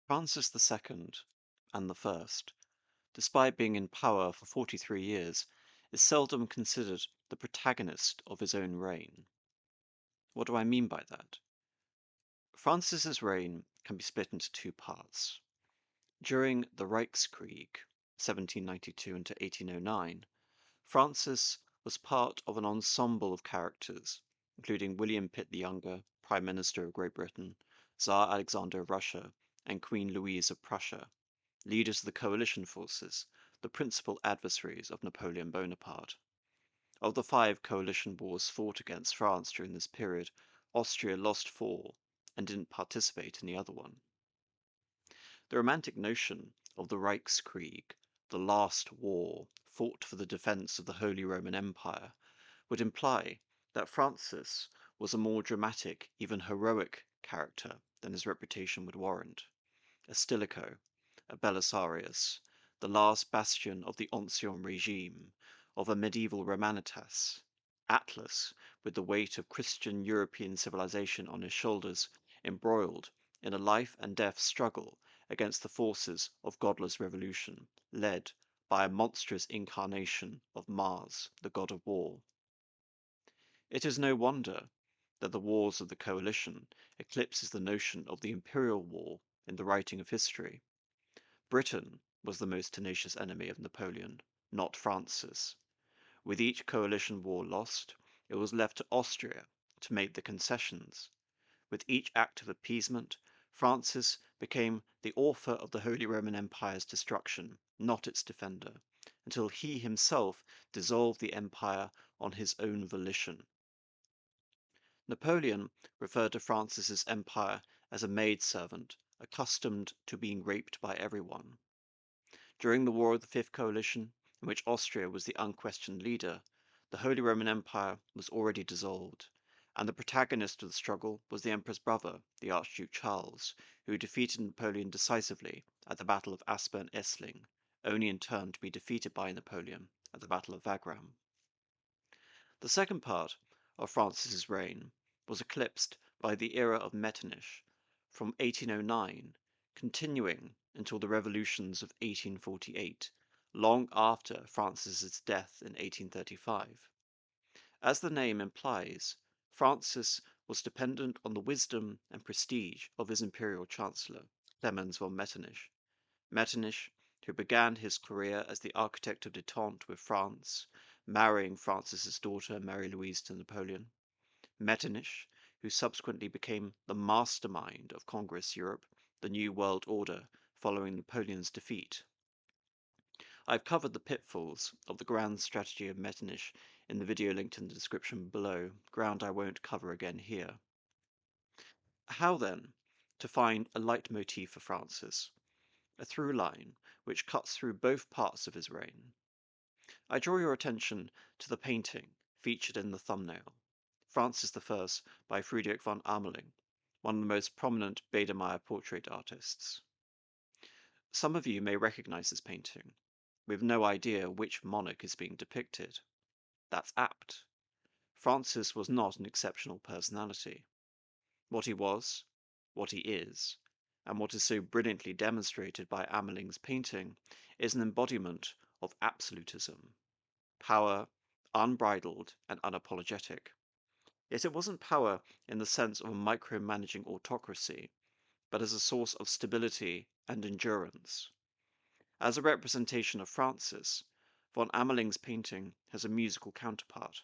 Francis II, and the First, despite being in power for 43 years, is seldom considered the protagonist of his own reign. What do I mean by that? Francis's reign can be split into two parts. During the Reichskrieg, 1792 into 1809, Francis was part of an ensemble of characters, including William Pitt the Younger, Prime Minister of Great Britain, Tsar Alexander of Russia, and Queen Louise of Prussia, leaders of the coalition forces, the principal adversaries of Napoleon Bonaparte. Of the 5 coalition wars fought against France during this period, Austria lost 4 and didn't participate in the other one. The romantic notion of the Reichskrieg, the last war fought for the defense of the Holy Roman Empire, would imply that Francis was a more dramatic, even heroic character than his reputation would warrant. A Stilicho, a Belisarius, the last bastion of the Ancien regime, of a medieval Romanitas, Atlas, with the weight of Christian European civilization on his shoulders, embroiled in a life and death struggle against the forces of godless revolution, led by a monstrous incarnation of Mars, the god of war. It is no wonder that the wars of the coalition eclipses the notion of the imperial war in the writing of history. Britain was the most tenacious enemy of Napoleon, not Francis. With each coalition war lost, it was left to Austria to make the concessions. With each act of appeasement, Francis became the author of the Holy Roman Empire's destruction, not its defender, until he himself dissolved the empire on his own volition. Napoleon referred to Francis's empire as a maidservant, accustomed to being raped by everyone. During the War of the Fifth Coalition, in which Austria was the unquestioned leader, the Holy Roman Empire was already dissolved, and the protagonist of the struggle was the Emperor's brother, the Archduke Charles, who defeated Napoleon decisively at the Battle of Aspern-Essling, only in turn to be defeated by Napoleon at the Battle of Wagram. The second part of Francis's reign was eclipsed by the era of Metternich, from 1809, continuing until the revolutions of 1848, long after Francis's death in 1835. As the name implies, Francis was dependent on the wisdom and prestige of his imperial chancellor, Clemens von Metternich. Metternich, who began his career as the architect of détente with France, marrying Francis's daughter Mary Louise to Napoleon. Metternich, who subsequently became the mastermind of Congress Europe, the New World Order, following Napoleon's defeat. I've covered the pitfalls of the grand strategy of Metternich in the video linked in the description below, ground I won't cover again here. How then to find a leitmotif for Francis, a through line which cuts through both parts of his reign? I draw your attention to the painting featured in the thumbnail, Francis I by Friedrich von Ameling, one of the most prominent Biedermeier portrait artists. Some of you may recognize this painting, with no idea which monarch is being depicted. That's apt. Francis was not an exceptional personality. What he was, what he is, and what is so brilliantly demonstrated by Ameling's painting is an embodiment of absolutism. Power, unbridled and unapologetic. Yet it wasn't power in the sense of a micromanaging autocracy, but as a source of stability and endurance. As a representation of Francis, von Ameling's painting has a musical counterpart.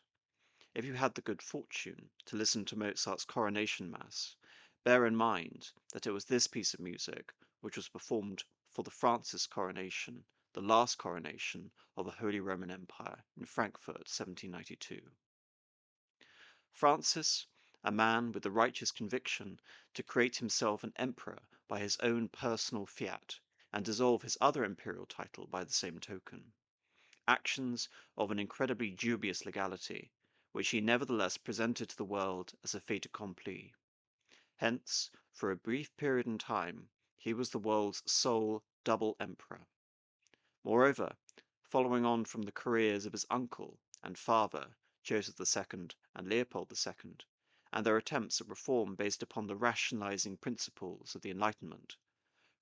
If you had the good fortune to listen to Mozart's Coronation Mass, bear in mind that it was this piece of music which was performed for the Francis coronation, the last coronation of the Holy Roman Empire in Frankfurt, 1792. Francis, a man with the righteous conviction to create himself an emperor by his own personal fiat and dissolve his other imperial title by the same token. Actions of an incredibly dubious legality, which he nevertheless presented to the world as a fait accompli. Hence, for a brief period in time, he was the world's sole double emperor. Moreover, following on from the careers of his uncle and father, Joseph II and Leopold II, and their attempts at reform based upon the rationalizing principles of the Enlightenment,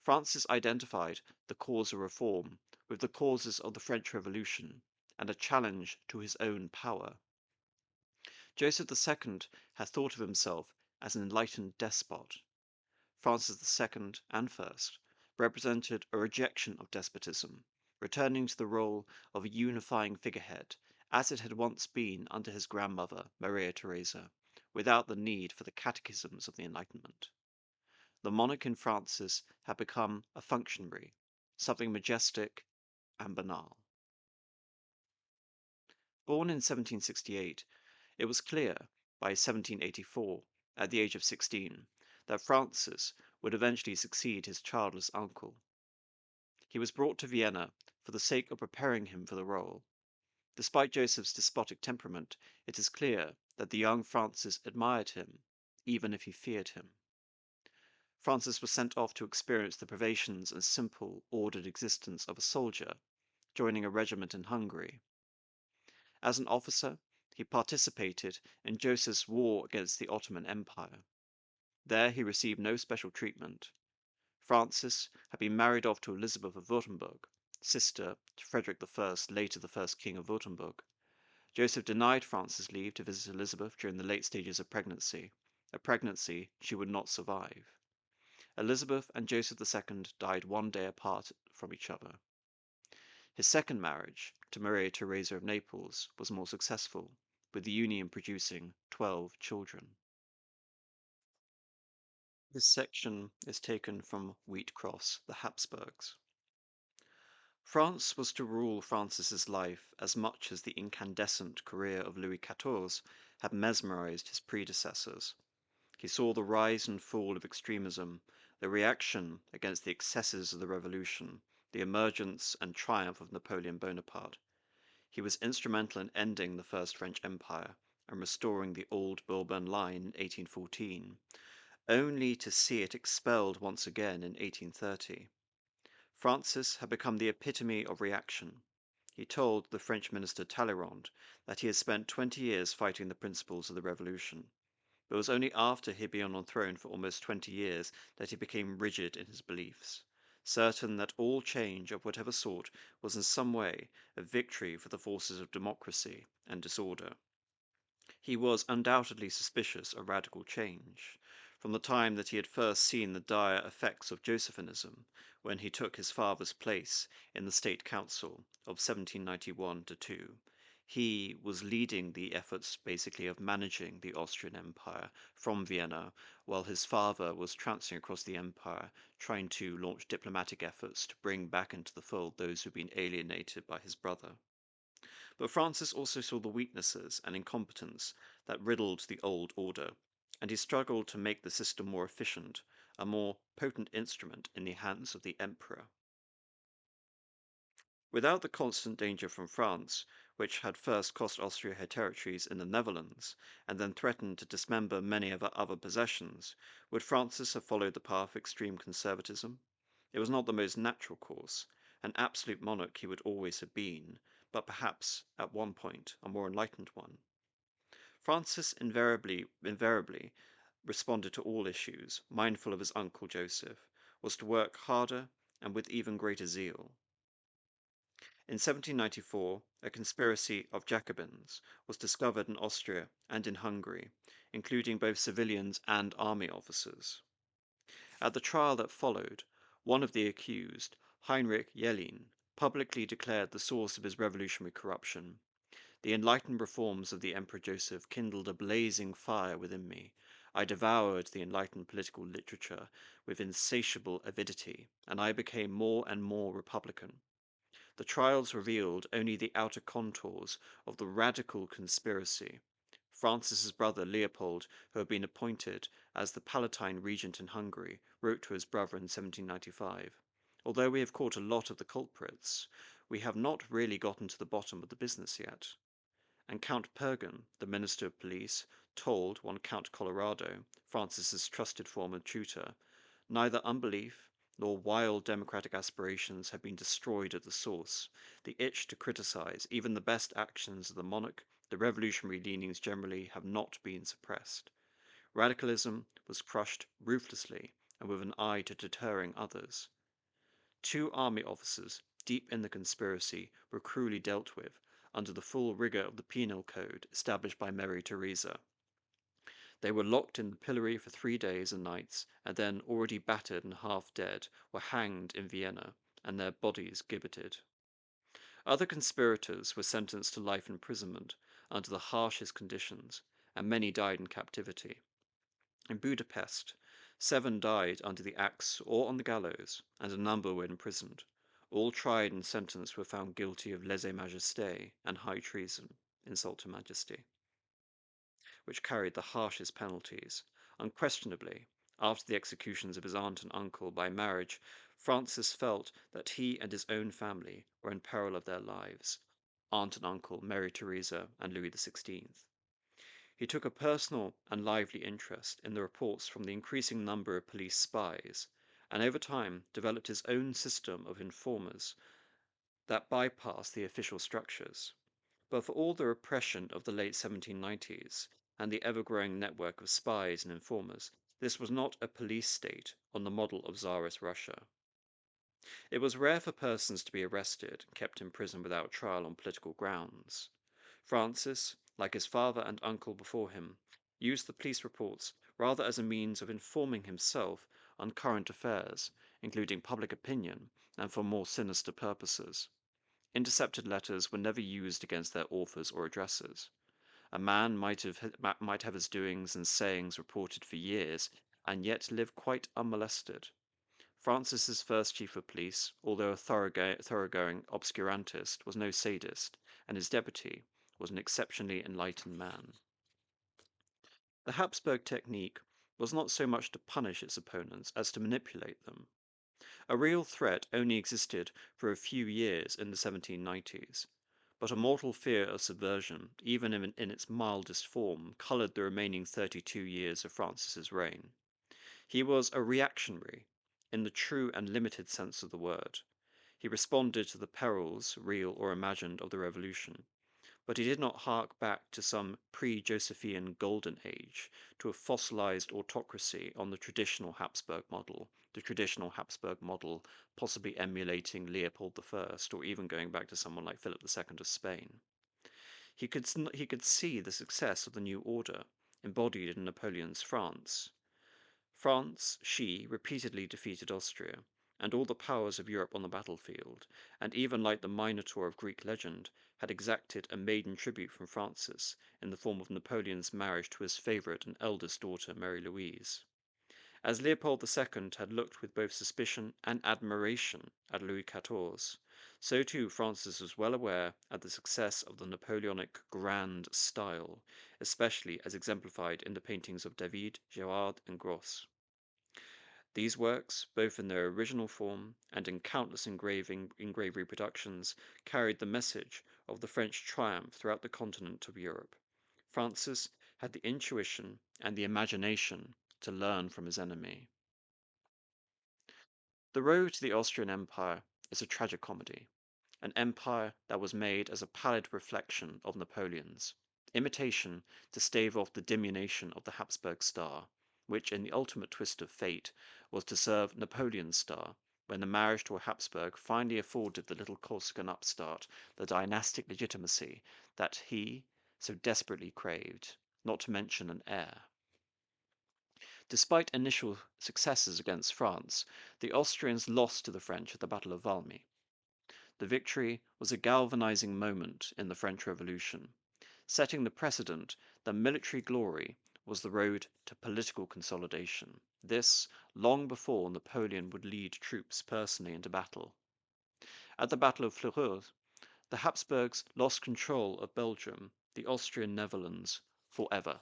Francis identified the cause of reform with the causes of the French Revolution and a challenge to his own power. Joseph II had thought of himself as an enlightened despot. Francis II and First represented a rejection of despotism, returning to the role of a unifying figurehead, as it had once been under his grandmother, Maria Theresa, without the need for the catechisms of the Enlightenment. The monarch in Francis had become a functionary, something majestic and banal. Born in 1768, it was clear by 1784, at the age of 16, that Francis would eventually succeed his childless uncle. He was brought to Vienna for the sake of preparing him for the role. Despite Joseph's despotic temperament, it is clear that the young Francis admired him, even if he feared him. Francis was sent off to experience the privations and simple, ordered existence of a soldier, joining a regiment in Hungary. As an officer, he participated in Joseph's war against the Ottoman Empire. There he received no special treatment. Francis had been married off to Elizabeth of Württemberg, sister to Frederick I, later the first king of Württemberg. Joseph denied Francis leave to visit Elizabeth during the late stages of pregnancy, a pregnancy she would not survive. Elizabeth and Joseph II died one day apart from each other. His second marriage, to Maria Theresa of Naples, was more successful, with the union producing 12 children. This section is taken from Wheatcroft's The Habsburgs. France was to rule Francis's life as much as the incandescent career of Louis XIV had mesmerized his predecessors. He saw the rise and fall of extremism, the reaction against the excesses of the Revolution, the emergence and triumph of Napoleon Bonaparte. He was instrumental in ending the First French Empire and restoring the old Bourbon line in 1814, only to see it expelled once again in 1830. Francis had become the epitome of reaction. He told the French minister Talleyrand that he had spent 20 years fighting the principles of the Revolution. But it was only after he had been on the throne for almost 20 years that he became rigid in his beliefs, certain that all change of whatever sort was in some way a victory for the forces of democracy and disorder. He was undoubtedly suspicious of radical change, from the time that he had first seen the dire effects of Josephinism, when he took his father's place in the State Council of 1791–2. He was leading the efforts basically of managing the Austrian Empire from Vienna, while his father was traipsing across the empire, trying to launch diplomatic efforts to bring back into the fold those who had been alienated by his brother. But Francis also saw the weaknesses and incompetence that riddled the old order, and he struggled to make the system more efficient, a more potent instrument in the hands of the emperor. Without the constant danger from France, which had first cost Austria her territories in the Netherlands, and then threatened to dismember many of her other possessions, would Francis have followed the path of extreme conservatism? It was not the most natural course. An absolute monarch he would always have been, but perhaps, at one point, a more enlightened one. Francis invariably responded to all issues, mindful of his uncle Joseph, was to work harder and with even greater zeal. In 1794, a conspiracy of Jacobins was discovered in Austria and in Hungary, including both civilians and army officers. At the trial that followed, one of the accused, Heinrich Jelin, publicly declared the source of his revolutionary corruption. The enlightened reforms of the Emperor Joseph kindled a blazing fire within me. I devoured the enlightened political literature with insatiable avidity, and I became more and more republican. The trials revealed only the outer contours of the radical conspiracy. Francis's brother Leopold, who had been appointed as the Palatine regent in Hungary, wrote to his brother in 1795, "Although we have caught a lot of the culprits, we have not really gotten to the bottom of the business yet." And Count Pergan, the Minister of Police, told one Count Colorado, Francis's trusted former tutor, "Neither unbelief nor wild democratic aspirations have been destroyed at the source. The itch to criticize even the best actions of the monarch, the revolutionary leanings generally, have not been suppressed. Radicalism was crushed ruthlessly and with an eye to deterring others. Two army officers, deep in the conspiracy, were cruelly dealt with, under the full rigour of the penal code established by Mary Theresa. They were locked in the pillory for 3 days and nights, and then, already battered and half dead, were hanged in Vienna, and their bodies gibbeted. Other conspirators were sentenced to life imprisonment under the harshest conditions, and many died in captivity. In Budapest, 7 died under the axe or on the gallows, and a number were imprisoned. All tried and sentenced were found guilty of lèse-majesté and high treason, insult to majesty, which carried the harshest penalties. Unquestionably, after the executions of his aunt and uncle by marriage, Francis felt that he and his own family were in peril of their lives. Aunt and uncle Mary Theresa and Louis XVI. He took a personal and lively interest in the reports from the increasing number of police spies, and over time developed his own system of informers that bypassed the official structures. But for all the repression of the late 1790s and the ever-growing network of spies and informers, this was not a police state on the model of Tsarist Russia. It was rare for persons to be arrested and kept in prison without trial on political grounds. Francis, like his father and uncle before him, used the police reports rather as a means of informing himself on current affairs, including public opinion, and for more sinister purposes. Intercepted letters were never used against their authors or addressers. A man might have his doings and sayings reported for years, and yet live quite unmolested. Francis's first chief of police, although a thoroughgoing obscurantist, was no sadist, and his deputy was an exceptionally enlightened man. The Habsburg technique was not so much to punish its opponents as to manipulate them. A real threat only existed for a few years in the 1790s, but a mortal fear of subversion, even in its mildest form, coloured the remaining 32 years of Francis's reign. He was a reactionary, in the true and limited sense of the word. He responded to the perils, real or imagined, of the Revolution, but he did not hark back to some pre-Josephian golden age, to a fossilized autocracy on the traditional Habsburg model possibly emulating Leopold I, or even going back to someone like Philip II of Spain. He could see the success of the new order, embodied in Napoleon's France. She repeatedly defeated Austria, and all the powers of Europe on the battlefield, and even like the Minotaur of Greek legend, had exacted a maiden tribute from Francis in the form of Napoleon's marriage to his favourite and eldest daughter, Mary Louise. As Leopold II had looked with both suspicion and admiration at Louis XIV, so too Francis was well aware of the success of the Napoleonic grand style, especially as exemplified in the paintings of David, Gerard, and Gros. These works, both in their original form and in countless engraved reproductions, carried the message of the French triumph throughout the continent of Europe. Francis had the intuition and the imagination to learn from his enemy. The road to the Austrian Empire is a tragicomedy, an empire that was made as a pallid reflection of Napoleon's, imitation to stave off the diminution of the Habsburg star, which, in the ultimate twist of fate, was to serve Napoleon's star when the marriage to a Habsburg finally afforded the little Corsican upstart the dynastic legitimacy that he so desperately craved, not to mention an heir. Despite initial successes against France, the Austrians lost to the French at the Battle of Valmy. The victory was a galvanizing moment in the French Revolution, setting the precedent that military glory was the road to political consolidation. This, long before Napoleon would lead troops personally into battle. At the Battle of Fleurus, the Habsburgs lost control of Belgium, the Austrian Netherlands forever.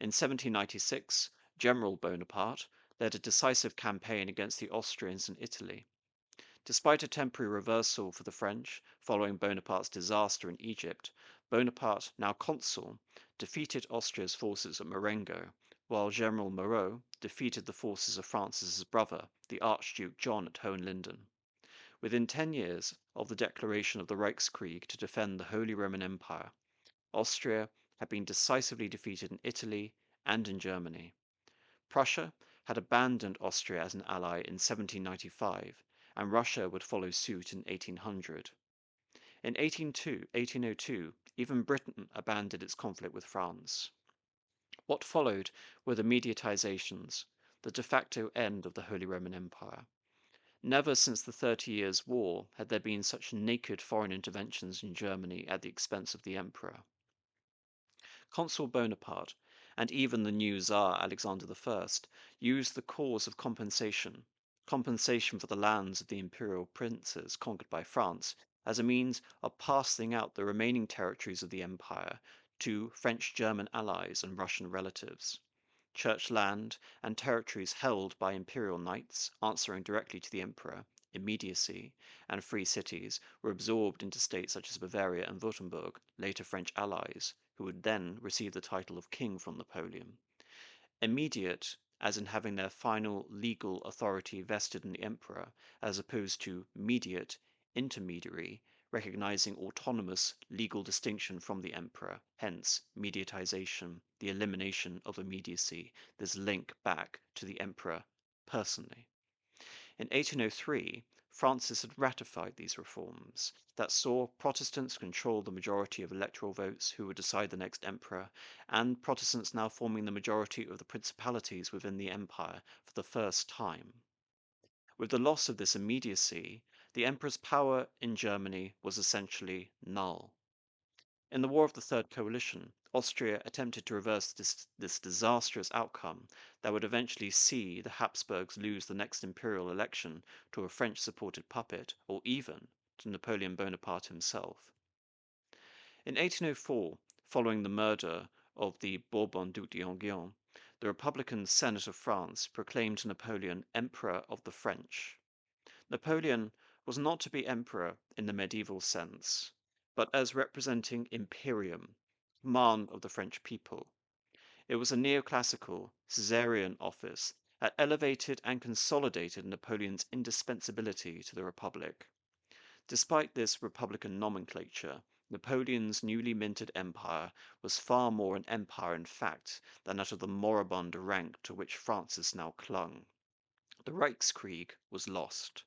In 1796, General Bonaparte led a decisive campaign against the Austrians in Italy. Despite a temporary reversal for the French following Bonaparte's disaster in Egypt, Bonaparte, now consul, defeated Austria's forces at Marengo, while General Moreau defeated the forces of Francis's brother, the Archduke John, at Hohenlinden. Within 10 years of the declaration of the Reichskrieg to defend the Holy Roman Empire, Austria had been decisively defeated in Italy and in Germany. Prussia had abandoned Austria as an ally in 1795, and Russia would follow suit in 1800. In 1802, even Britain abandoned its conflict with France. What followed were the mediatizations, the de facto end of the Holy Roman Empire. Never since the 30 Years' War had there been such naked foreign interventions in Germany at the expense of the emperor. Consul Bonaparte, and even the new Tsar Alexander I, used the cause of compensation for the lands of the imperial princes conquered by France, as a means of parceling out the remaining territories of the empire to French-German allies and Russian relatives. Church land and territories held by imperial knights, answering directly to the emperor, immediacy, and free cities were absorbed into states such as Bavaria and Württemberg, later French allies, who would then receive the title of king from Napoleon. Immediate, as in having their final legal authority vested in the emperor, as opposed to mediate, intermediary, recognizing autonomous legal distinction from the emperor, hence mediatization, the elimination of immediacy, this link back to the emperor personally. In 1803, Francis had ratified these reforms that saw Protestants control the majority of electoral votes who would decide the next emperor, and Protestants now forming the majority of the principalities within the empire for the first time. With the loss of this immediacy, the emperor's power in Germany was essentially null. In the War of the Third Coalition, Austria attempted to reverse this disastrous outcome that would eventually see the Habsburgs lose the next imperial election to a French-supported puppet, or even to Napoleon Bonaparte himself. In 1804, following the murder of the Bourbon Duc d'Enghien, the Republican Senate of France proclaimed Napoleon Emperor of the French. Napoleon was not to be emperor in the medieval sense, but as representing imperium, command of the French people. It was a neoclassical, Caesarian office that elevated and consolidated Napoleon's indispensability to the Republic. Despite this republican nomenclature, Napoleon's newly minted empire was far more an empire in fact than that of the moribund rank to which Francis now clung. The Reichskrieg was lost,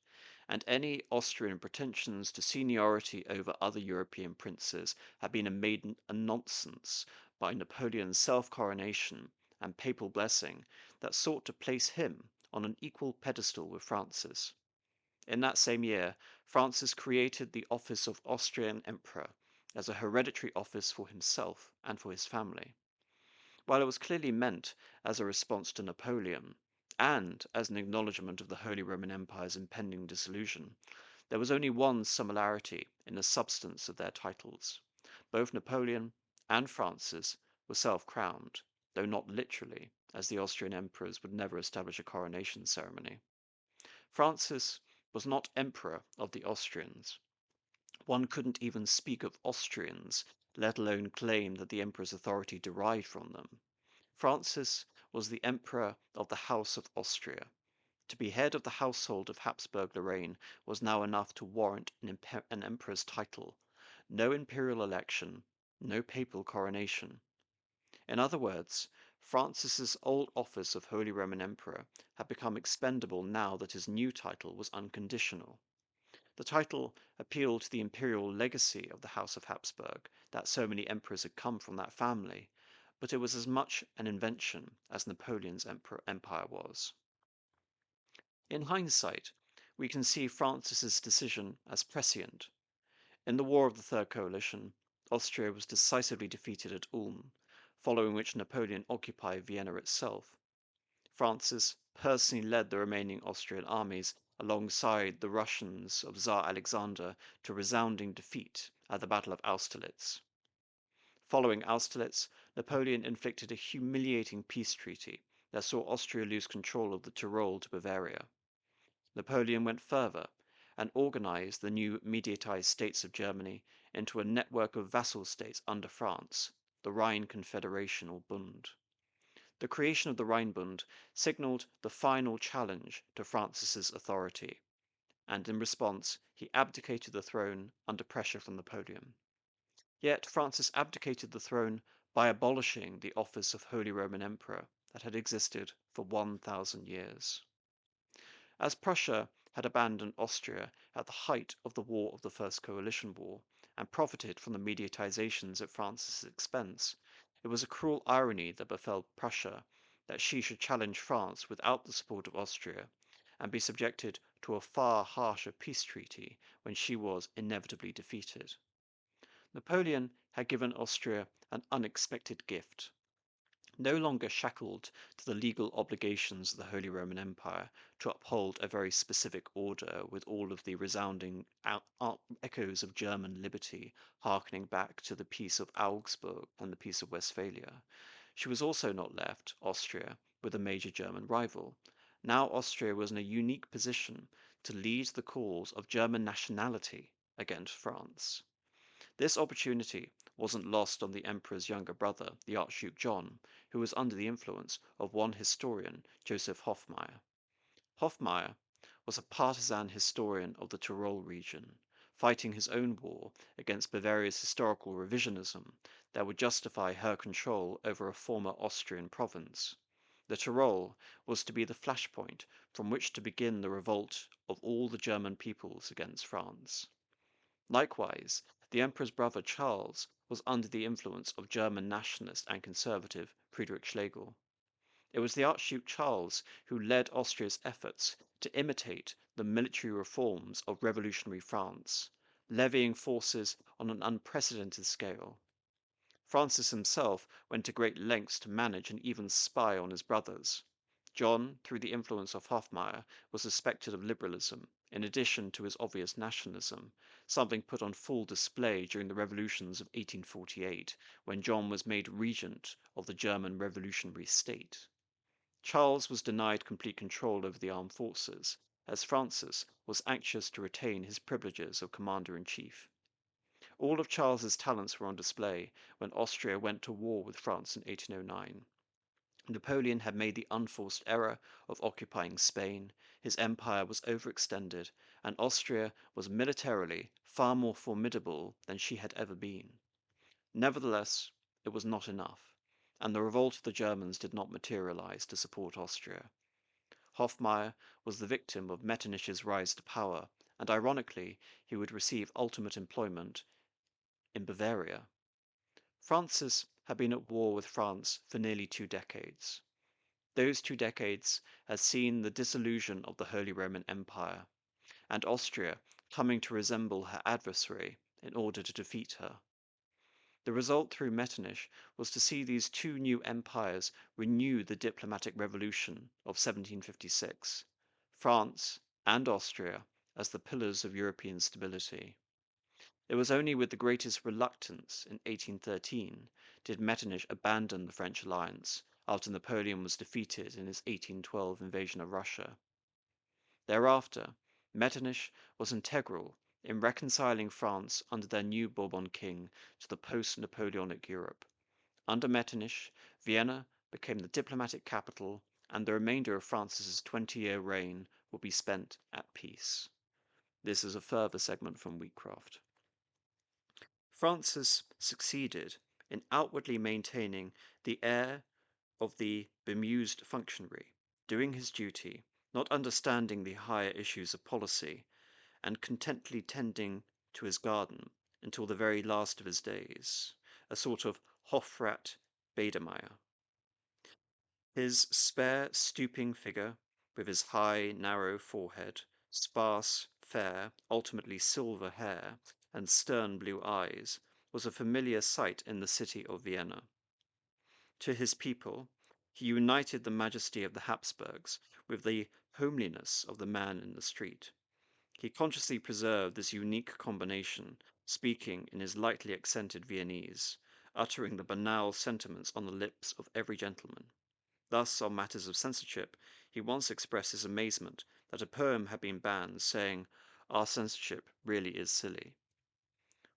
and any Austrian pretensions to seniority over other European princes had been made a nonsense by Napoleon's self-coronation and papal blessing that sought to place him on an equal pedestal with Francis. In that same year, Francis created the office of Austrian Emperor as a hereditary office for himself and for his family. While it was clearly meant as a response to Napoleon, and as an acknowledgment of the Holy Roman Empire's impending dissolution, there was only one similarity in the substance of their titles. Both Napoleon and Francis were self-crowned, though not literally, as the Austrian emperors would never establish a coronation ceremony. Francis was not emperor of the Austrians. One couldn't even speak of Austrians, let alone claim that the emperor's authority derived from them. Francis was the emperor of the House of Austria. To be head of the household of Habsburg-Lorraine was now enough to warrant an emperor's title. No imperial election, no papal coronation. In other words, Francis's old office of Holy Roman Emperor had become expendable now that his new title was unconditional. The title appealed to the imperial legacy of the House of Habsburg, that so many emperors had come from that family, but it was as much an invention as Napoleon's empire was. In hindsight, we can see Francis's decision as prescient. In the War of the Third Coalition, Austria was decisively defeated at Ulm, following which Napoleon occupied Vienna itself. Francis personally led the remaining Austrian armies alongside the Russians of Tsar Alexander to resounding defeat at the Battle of Austerlitz. Following Austerlitz, Napoleon inflicted a humiliating peace treaty that saw Austria lose control of the Tyrol to Bavaria. Napoleon went further and organized the new mediatized states of Germany into a network of vassal states under France, the Rhine Confederation or Bund. The creation of the Rhinebund signaled the final challenge to Francis's authority, and in response he abdicated the throne under pressure from Napoleon. Yet Francis abdicated the throne by abolishing the office of Holy Roman Emperor that had existed for 1,000 years. As Prussia had abandoned Austria at the height of the War of the First Coalition War and profited from the mediatizations at Francis's expense, it was a cruel irony that befell Prussia that she should challenge France without the support of Austria and be subjected to a far harsher peace treaty when she was inevitably defeated. Napoleon had given Austria an unexpected gift. No longer shackled to the legal obligations of the Holy Roman Empire to uphold a very specific order with all of the resounding echoes of German liberty harkening back to the Peace of Augsburg and the Peace of Westphalia, she was also not left, Austria, with a major German rival. Now Austria was in a unique position to lead the cause of German nationality against France. This opportunity wasn't lost on the Emperor's younger brother, the Archduke John, who was under the influence of one historian, Joseph Hofmeier. Hofmeier was a partisan historian of the Tyrol region, fighting his own war against Bavaria's historical revisionism that would justify her control over a former Austrian province. The Tyrol was to be the flashpoint from which to begin the revolt of all the German peoples against France. Likewise, the Emperor's brother Charles was under the influence of German nationalist and conservative Friedrich Schlegel. It was the Archduke Charles who led Austria's efforts to imitate the military reforms of revolutionary France, levying forces on an unprecedented scale. Francis himself went to great lengths to manage and even spy on his brothers. John, through the influence of Hofmeier, was suspected of liberalism, in addition to his obvious nationalism, something put on full display during the revolutions of 1848, when John was made regent of the German revolutionary state. Charles was denied complete control over the armed forces, as Francis was anxious to retain his privileges of commander-in-chief. All of Charles's talents were on display when Austria went to war with France in 1809. Napoleon had made the unforced error of occupying Spain, his empire was overextended, and Austria was militarily far more formidable than she had ever been. Nevertheless, it was not enough, and the revolt of the Germans did not materialize to support Austria. Hofmeier was the victim of Metternich's rise to power, and ironically, he would receive ultimate employment in Bavaria. Francis had been at war with France for nearly 2 decades. Those 2 decades had seen the dissolution of the Holy Roman Empire, and Austria coming to resemble her adversary in order to defeat her. The result through Metternich was to see these two new empires renew the diplomatic revolution of 1756, France and Austria as the pillars of European stability. It was only with the greatest reluctance in 1813 did Metternich abandon the French alliance after Napoleon was defeated in his 1812 invasion of Russia. Thereafter, Metternich was integral in reconciling France under their new Bourbon king to the post-Napoleonic Europe. Under Metternich, Vienna became the diplomatic capital, and the remainder of Francis's 20-year reign would be spent at peace. This is a further segment from Wheatcroft. Francis succeeded in outwardly maintaining the air of the bemused functionary, doing his duty, not understanding the higher issues of policy, and contentedly tending to his garden until the very last of his days, a sort of Hofrat Biedermeier. His spare, stooping figure, with his high, narrow forehead, sparse, fair, ultimately silver hair, and stern blue eyes, was a familiar sight in the city of Vienna. To his people, he united the majesty of the Habsburgs with the homeliness of the man in the street. He consciously preserved this unique combination, speaking in his lightly accented Viennese, uttering the banal sentiments on the lips of every gentleman. Thus, on matters of censorship, he once expressed his amazement that a poem had been banned, saying, "Our censorship really is silly."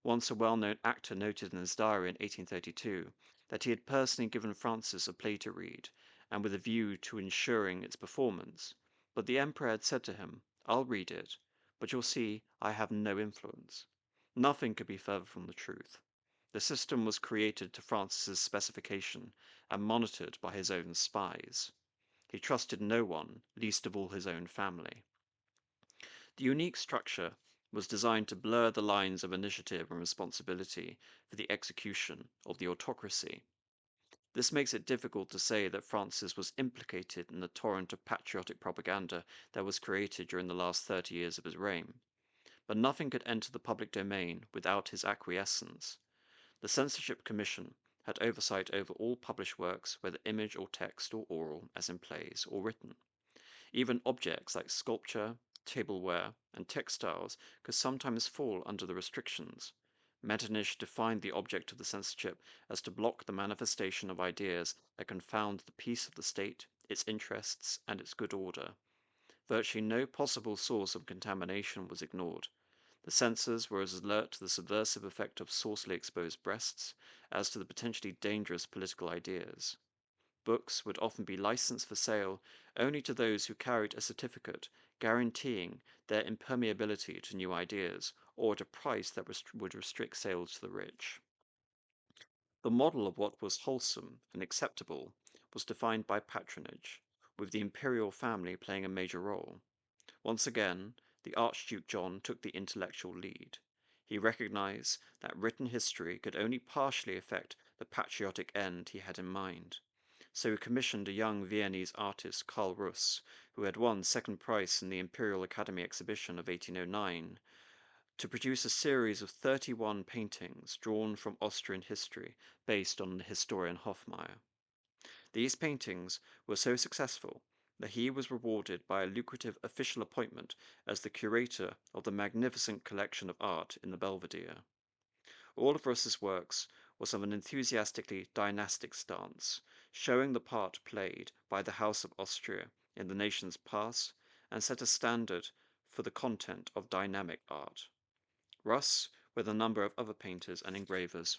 Once a well-known actor noted in his diary in 1832 that he had personally given Francis a play to read, and with a view to ensuring its performance, but the emperor had said to him, "I'll read it, but you'll see I have no influence." Nothing could be further from the truth. The system was created to Francis's specification and monitored by his own spies. He trusted no one, least of all his own family. The unique structure was designed to blur the lines of initiative and responsibility for the execution of the autocracy. This makes it difficult to say that Francis was implicated in the torrent of patriotic propaganda that was created during the last 30 years of his reign. But nothing could enter the public domain without his acquiescence. The Censorship Commission had oversight over all published works, whether image or text or oral, as in plays, or written. Even objects like sculpture, tableware, and textiles could sometimes fall under the restrictions. Metternich defined the object of the censorship as to block the manifestation of ideas that confound the peace of the state, its interests, and its good order. Virtually no possible source of contamination was ignored. The censors were as alert to the subversive effect of saucily exposed breasts as to the potentially dangerous political ideas. Books would often be licensed for sale only to those who carried a certificate guaranteeing their impermeability to new ideas, or at a price that would restrict sales to the rich. The model of what was wholesome and acceptable was defined by patronage, with the imperial family playing a major role. Once again, the Archduke John took the intellectual lead. He recognized that written history could only partially affect the patriotic end he had in mind. So he commissioned a young Viennese artist, Karl Russ, who had won second prize in the Imperial Academy exhibition of 1809, to produce a series of 31 paintings drawn from Austrian history based on the historian Hofmeier. These paintings were so successful that he was rewarded by a lucrative official appointment as the curator of the magnificent collection of art in the Belvedere. All of Russ's works was of an enthusiastically dynastic stance, showing the part played by the House of Austria in the nation's past and set a standard for the content of dynamic art. Russ, with a number of other painters and engravers,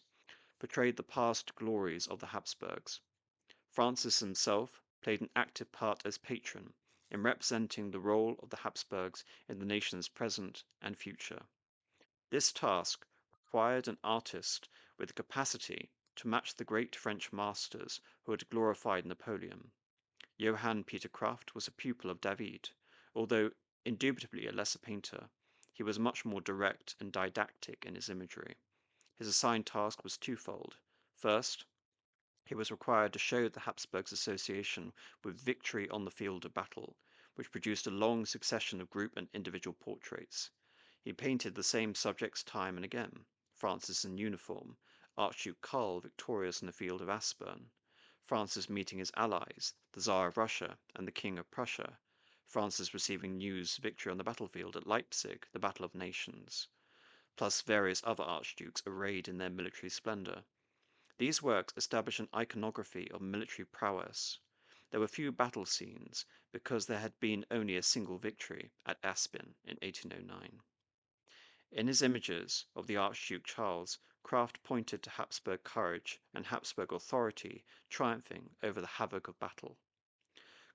portrayed the past glories of the Habsburgs. Francis himself played an active part as patron in representing the role of the Habsburgs in the nation's present and future. This task required an artist with the capacity to match the great French masters who had glorified Napoleon. Johann Peter Kraft was a pupil of David. Although indubitably a lesser painter, he was much more direct and didactic in his imagery. His assigned task was twofold. First, he was required to show the Habsburgs' association with victory on the field of battle, which produced a long succession of group and individual portraits. He painted the same subjects time and again: Francis in uniform, Archduke Karl victorious in the field of Aspern, Francis meeting his allies, the Tsar of Russia and the King of Prussia, Francis receiving news victory on the battlefield at Leipzig, the Battle of Nations, plus various other archdukes arrayed in their military splendor. These works establish an iconography of military prowess. There were few battle scenes because there had been only a single victory at Aspin in 1809. In his images of the Archduke Charles, Kraft pointed to Habsburg courage and Habsburg authority triumphing over the havoc of battle.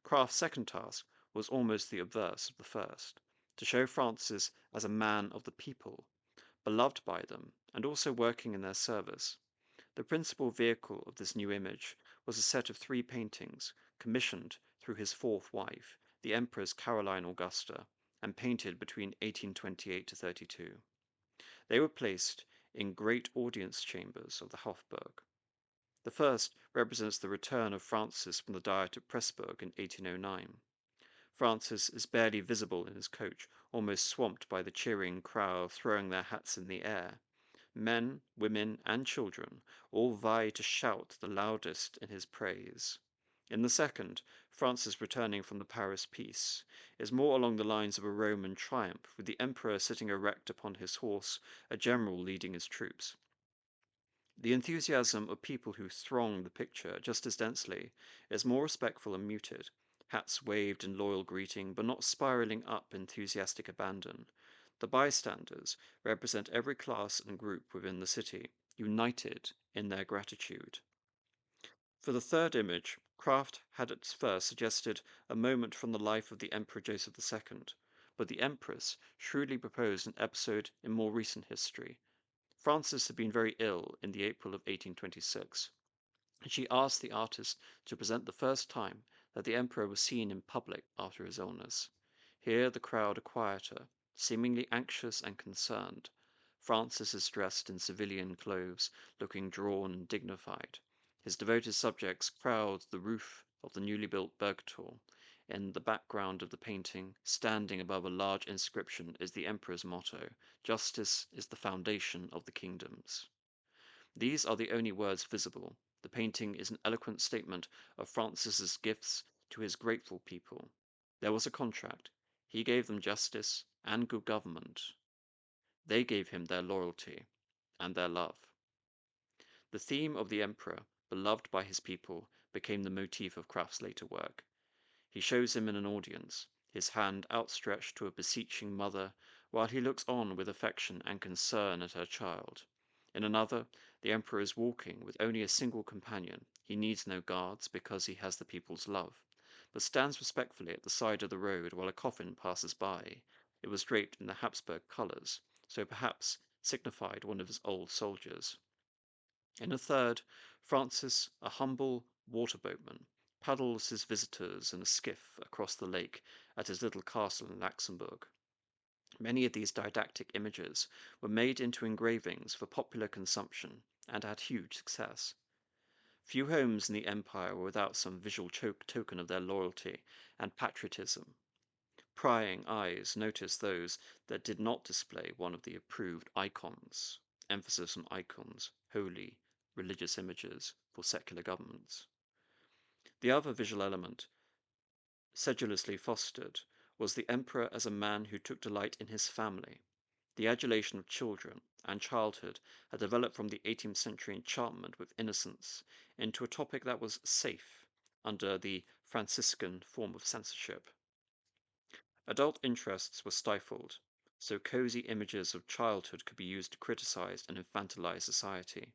Kraft's second task was almost the obverse of the first: to show Francis as a man of the people, beloved by them, and also working in their service. The principal vehicle of this new image was a set of 3 paintings, commissioned through his fourth wife, the Empress Caroline Augusta, and painted between 1828 to 32. They were placed in great audience chambers of the Hofburg. The first represents the return of Francis from the Diet at Pressburg in 1809. Francis is barely visible in his coach, almost swamped by the cheering crowd throwing their hats in the air. Men, women, and children all vie to shout the loudest in his praise. In the second, Francis returning from the Paris peace is more along the lines of a Roman triumph, with the emperor sitting erect upon his horse, a general leading his troops. The enthusiasm of people who throng the picture just as densely is more respectful and muted, hats waved in loyal greeting, but not spiraling up enthusiastic abandon. The bystanders represent every class and group within the city, united in their gratitude. For the third image, Kraft had at first suggested a moment from the life of the Emperor Joseph II, but the Empress shrewdly proposed an episode in more recent history. Francis had been very ill in the April of 1826, and she asked the artist to present the first time that the Emperor was seen in public after his illness. Here the crowd are quieter, seemingly anxious and concerned. Francis is dressed in civilian clothes, looking drawn and dignified. His devoted subjects crowd the roof of the newly built Burgtor. In the background of the painting, standing above a large inscription, is the Emperor's motto: "Justice is the foundation of the kingdoms." These are the only words visible. The painting is an eloquent statement of Francis's gifts to his grateful people. There was a contract. He gave them justice and good government. They gave him their loyalty and their love. The theme of the emperor, beloved by his people, became the motif of Kraft's later work. He shows him in an audience, his hand outstretched to a beseeching mother, while he looks on with affection and concern at her child. In another, the emperor is walking with only a single companion. He needs no guards because he has the people's love, but stands respectfully at the side of the road while a coffin passes by. It was draped in the Habsburg colours, so perhaps signified one of his old soldiers. In a third, Francis, a humble water boatman, paddles his visitors in a skiff across the lake at his little castle in Luxembourg. Many of these didactic images were made into engravings for popular consumption and had huge success. Few homes in the empire were without some visual token of their loyalty and patriotism. Prying eyes noticed those that did not display one of the approved icons, emphasis on icons, holy, religious images for secular governments. The other visual element, sedulously fostered, was the emperor as a man who took delight in his family. The adulation of children and childhood had developed from the 18th century enchantment with innocence into a topic that was safe under the Franciscan form of censorship. Adult interests were stifled, so cozy images of childhood could be used to criticize and infantilize society.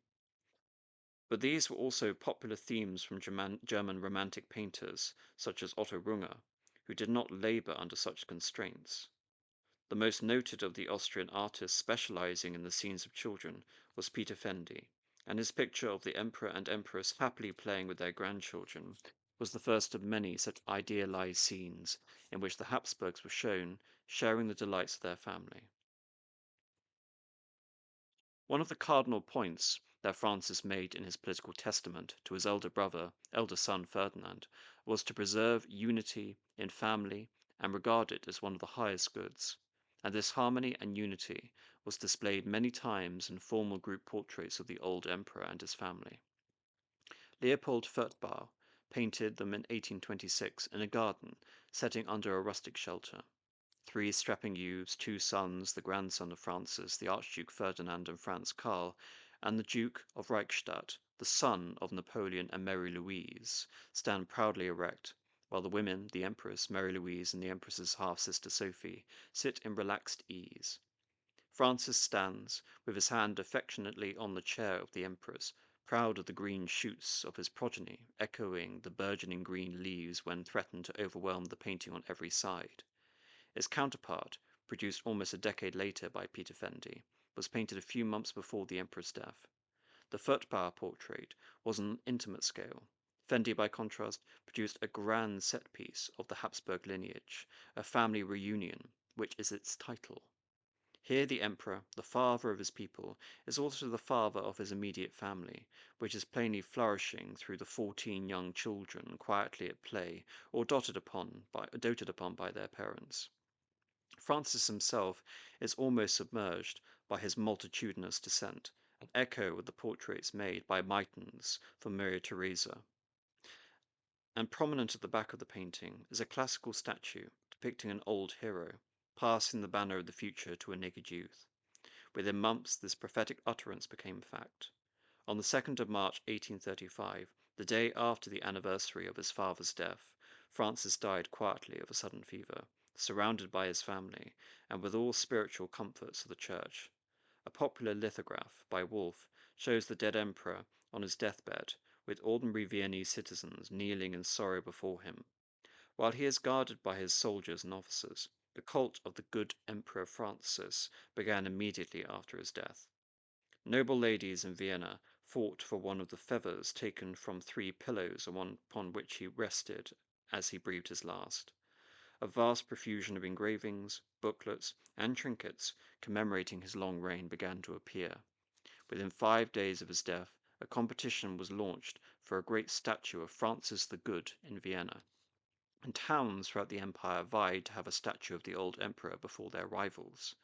But these were also popular themes from German Romantic painters such as Otto Runge, who did not labor under such constraints. The most noted of the Austrian artists specializing in the scenes of children was Peter Fendi, and his picture of the emperor and empress happily playing with their grandchildren was the first of many such idealized scenes in which the Habsburgs were shown sharing the delights of their family. One of the cardinal points that Francis made in his political testament to his elder son Ferdinand, was to preserve unity in family and regard it as one of the highest goods, and this harmony and unity was displayed many times in formal group portraits of the old emperor and his family. Leopold Furtbau painted them in 1826 in a garden setting under a rustic shelter. Three strapping youths, two sons, the grandson of Francis, the Archduke Ferdinand and Franz Karl, and the Duke of Reichstadt, the son of Napoleon and Mary Louise, stand proudly erect, while the women, the Empress, Mary Louise, and the Empress's half-sister Sophie, sit in relaxed ease. Francis stands, with his hand affectionately on the chair of the Empress, proud of the green shoots of his progeny, echoing the burgeoning green leaves when threatened to overwhelm the painting on every side. Its counterpart, produced almost a decade later by Peter Fendi, was painted a few months before the emperor's death. The Furtbauer portrait was on an intimate scale. Fendi, by contrast, produced a grand set piece of the Habsburg lineage, a family reunion, which is its title. Here the emperor, the father of his people, is also the father of his immediate family, which is plainly flourishing through the 14 young children quietly at play or doted upon by their parents. Francis himself is almost submerged by his multitudinous descent, an echo of the portraits made by Meitens for Maria Theresa. And prominent at the back of the painting is a classical statue depicting an old hero, passing the banner of the future to a naked youth. Within months, this prophetic utterance became fact. On the 2nd of March 1835, the day after the anniversary of his father's death, Francis died quietly of a sudden fever, surrounded by his family, and with all spiritual comforts of the Church. A popular lithograph by Wolff shows the dead emperor on his deathbed, with ordinary Viennese citizens kneeling in sorrow before him. While he is guarded by his soldiers and officers, the cult of the good Emperor Francis began immediately after his death. Noble ladies in Vienna fought for one of the feathers taken from 3 pillows upon which he rested as he breathed his last. A vast profusion of engravings, booklets, and trinkets commemorating his long reign began to appear. Within 5 days of his death, a competition was launched for a great statue of Francis the Good in Vienna, and towns throughout the empire vied to have a statue of the old emperor before their rivals.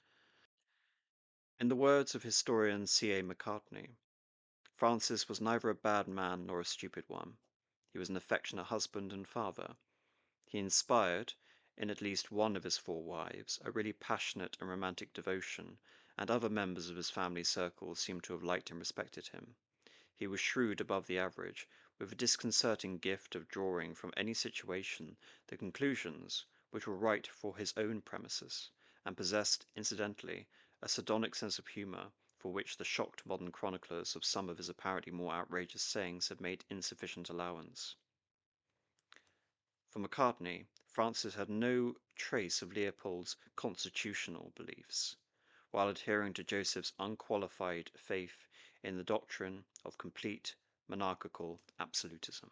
In the words of historian C.A. Macartney, Francis was neither a bad man nor a stupid one. He was an affectionate husband and father. He inspired, in at least one of his 4 wives, a really passionate and romantic devotion, and other members of his family circle seem to have liked and respected him. He was shrewd above the average, with a disconcerting gift of drawing from any situation the conclusions which were right for his own premises, and possessed, incidentally, a sardonic sense of humour for which the shocked modern chroniclers of some of his apparently more outrageous sayings have made insufficient allowance. For Macartney, Francis had no trace of Leopold's constitutional beliefs, while adhering to Joseph's unqualified faith in the doctrine of complete monarchical absolutism.